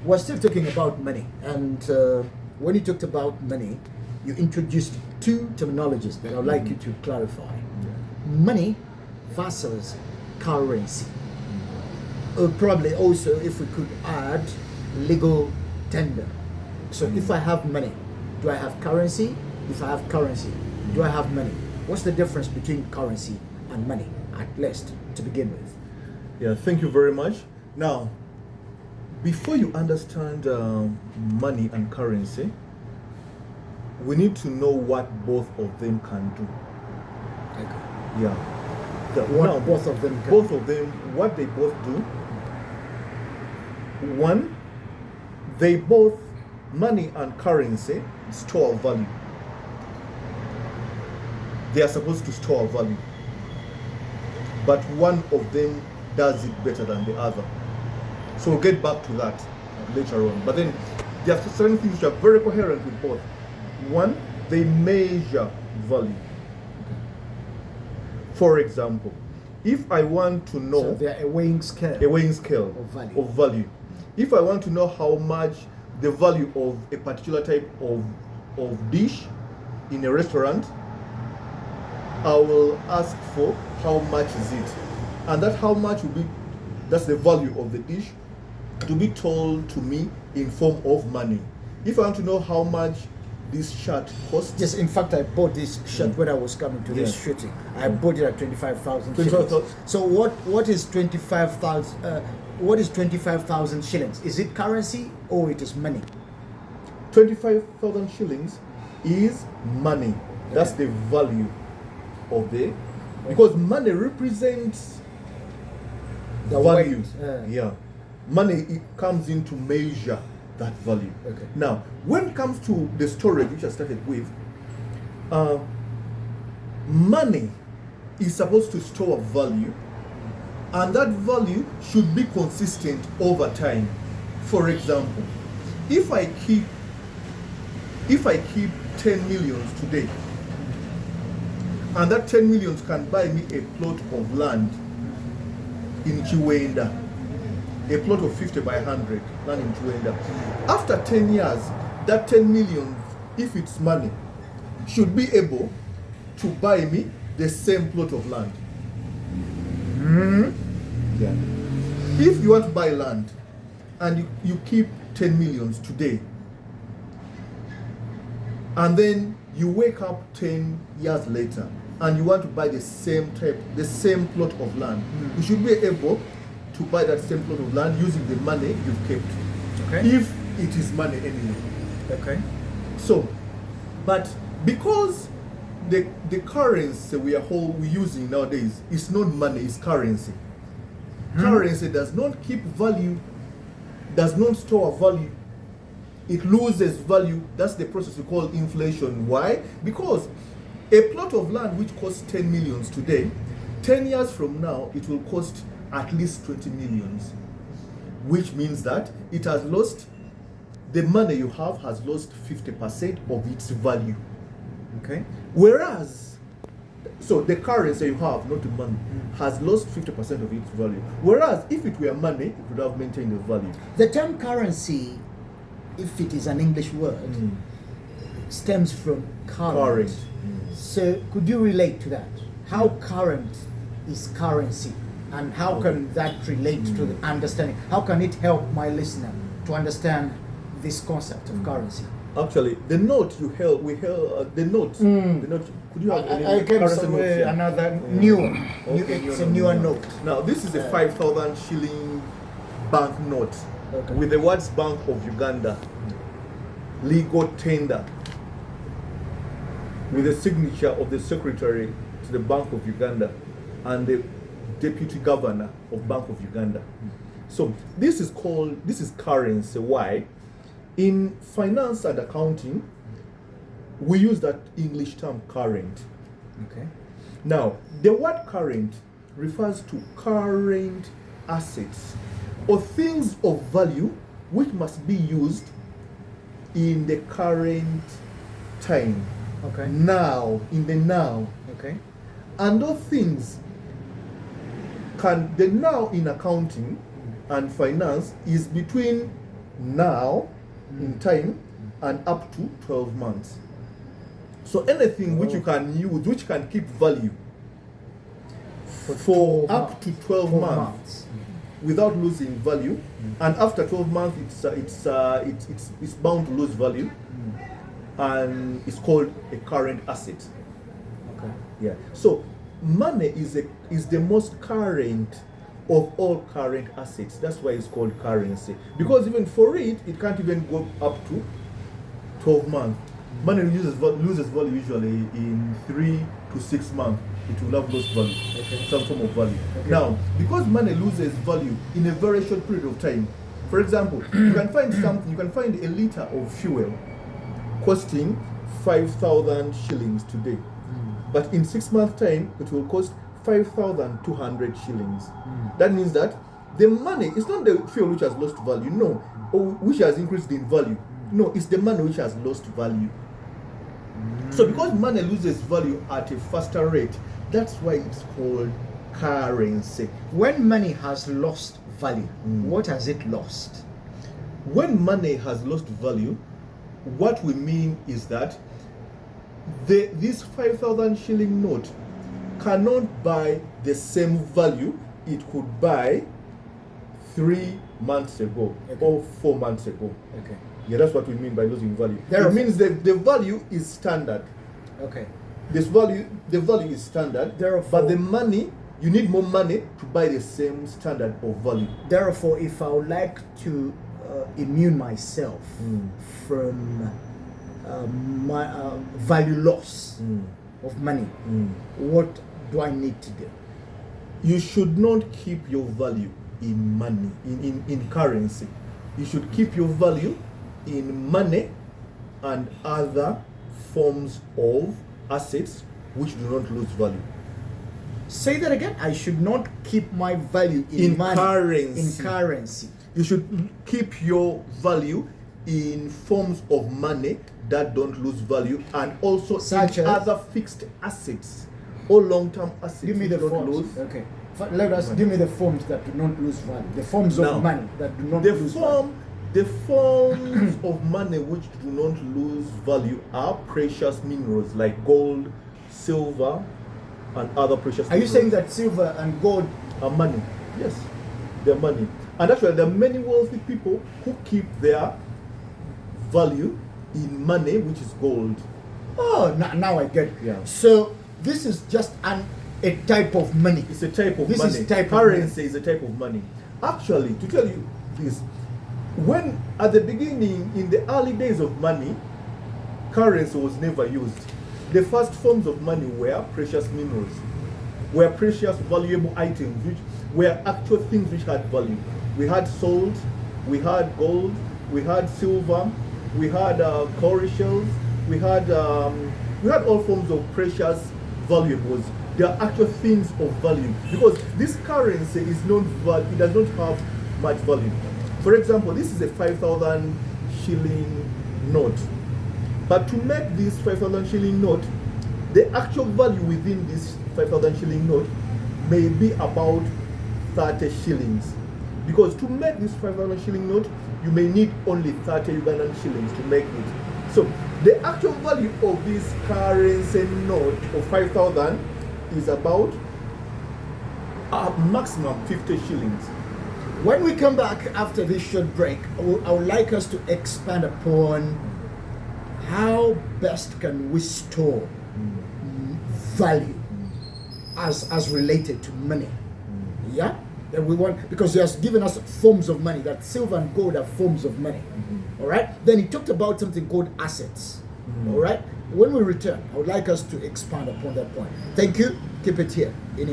we're still talking about money, and when you talked about money, you introduced two terminologies that I'd like you to clarify: money versus currency. Probably also, if we could add legal tender. So if I have money, do I have currency? If I have currency, do I have money? What's the difference between currency and money, at least to begin with? Yeah, thank you very much. Now, before you understand money and currency, we need to know what both of them can do. Okay. Yeah. What both of them can Both of them, what they both do. One, they both, money and currency, store value. They are supposed to store value. But one of them does it better than the other. So we'll get back to that later on. But then there are certain things which are very coherent with both. One, they measure value. For example, if I want to know... So they're a weighing scale. A weighing scale of value. If I want to know how much the value of a particular type of dish in a restaurant, I will ask for how much is it. And that how much will be, that's the value of the dish, to be told to me in form of money. If I want to know how much this shirt costs. Yes, in fact, I bought this shirt when I was coming to this shooting. I bought it at 25,000 shillings. So what is 25,000? What is 25,000 shillings? Is it currency or it is money? 25,000 shillings is money. That's the value of the, because money represents The value. weight, Yeah, money, it comes in to measure that value. Okay. Now, when it comes to the storage which I started with, money is supposed to store value, and that value should be consistent over time. For example, if I keep 10 millions today, and that 10 millions can buy me a plot of land in Chiwenda, a plot of 50 by 100 land in Chiwenda. After 10 years, that 10 million, if it's money, should be able to buy me the same plot of land. Yeah. If you want to buy land and you keep 10 millions today, and then you wake up 10 years later and you want to buy the same plot of land, you should be able to buy that same plot of land using the money you've kept. Okay. If it is money anyway. Okay. So, but because the currency we're using nowadays is not money, it's currency. Currency does not keep value, does not store value. It loses value. That's the process we call inflation. Why? Because a plot of land which costs 10 millions today, 10 years from now, it will cost at least 20 millions. Which means that it has lost, the money you have has lost 50% of its value. Okay. Whereas, so the currency you have, not the money, has lost 50% of its value. Whereas if it were money, it would have maintained the value. The term currency, if it is an English word, stems from current. So could you relate to that? How current is currency, and how can that relate to the understanding? How can it help my listener to understand this concept of currency? Actually, the note you held, the note. Could you have I gave currency notes? another new one. Okay, It's a newer note. Now, this is a 5,000 shilling bank note Okay. with the words Bank of Uganda, legal tender, with the signature of the secretary to the Bank of Uganda and the deputy governor of Bank of Uganda. So this is currency. Why? In finance and accounting, we use that English term current. Okay. Now, the word current refers to current assets or things of value which must be used in the current time. Okay. Now, in the now. Okay. And those things the now in accounting and finance is between now, in time, and up to 12 months. So anything which you can use, which can keep value for up to 12 months without losing value, and after 12 months it's bound to lose value, and it's called a current asset. Okay. Yeah. So money is the most current of all current assets. That's why it's called currency. Because even for it can't even go up to 12 months. Money loses value usually in 3 to 6 months. It will have lost value, some form of value. Okay. Now, because money loses value in a very short period of time, for example, you can find a liter of fuel costing 5,000 shillings today, but in 6 months' time, it will cost 5,200 shillings. That means that the money, it's not the fuel which has lost value, no, or which has increased in value. No, it's the money which has lost value. So because money loses value at a faster rate, that's why it's called currency. When money has lost value, what has it lost? When money has lost value, what we mean is that this 5,000 shilling note cannot buy the same value it could buy 3 months ago or 4 months ago. Okay. Yeah, that's what we mean by losing value. Therefore, it means the value is standard. Okay. The value is standard. Therefore, but the money, you need more money to buy the same standard of value. Therefore, if I would like to immune myself from my value loss of money, what do I need to do? You should not keep your value in money, in currency. You should keep your value in money and other forms of assets which do not lose value. Say that again. I should not keep my value in money, currency. in currency. You should keep your value in forms of money that don't lose value, and also Such in as? other fixed assets or long-term assets. Give me the which don't forms. lose. Okay. Let us give me the forms that do not lose value. The forms of Now, money that do not The lose value. forms of money which do not lose value are precious minerals like gold, silver, and other precious Are you minerals. saying that silver and gold Are money? Yes, they're money. And actually, there are many wealthy people who keep their value in money, which is gold. Oh, now I get it. Yeah. So this is just a type of money. It's a type of This money. is type of Currency is a type of money. Actually, to tell you this, when at the beginning, in the early days of money, currency was never used. The first forms of money were precious minerals, were precious, valuable items, which were actual things which had value. We had salt, we had gold, we had silver, we had cowrie shells, we had all forms of precious valuables. They are actual things of value, because this currency is not it does not have much value. For example, this is a 5,000 shilling note. But to make this 5,000 shilling note, the actual value within this 5,000 shilling note may be about 30 shillings. Because to make this 5,000 shilling note, you may need only 30 Ugandan shillings to make it. So the actual value of this currency note of 5,000 is about a maximum 50 shillings. When we come back after this short break, I would like us to expand upon how best can we store value as related to money. Yeah? That we want, because he has given us forms of money, that silver and gold are forms of money. All right? Then he talked about something called assets. All right? When we return, I would like us to expand upon that point. Thank you. Keep it here in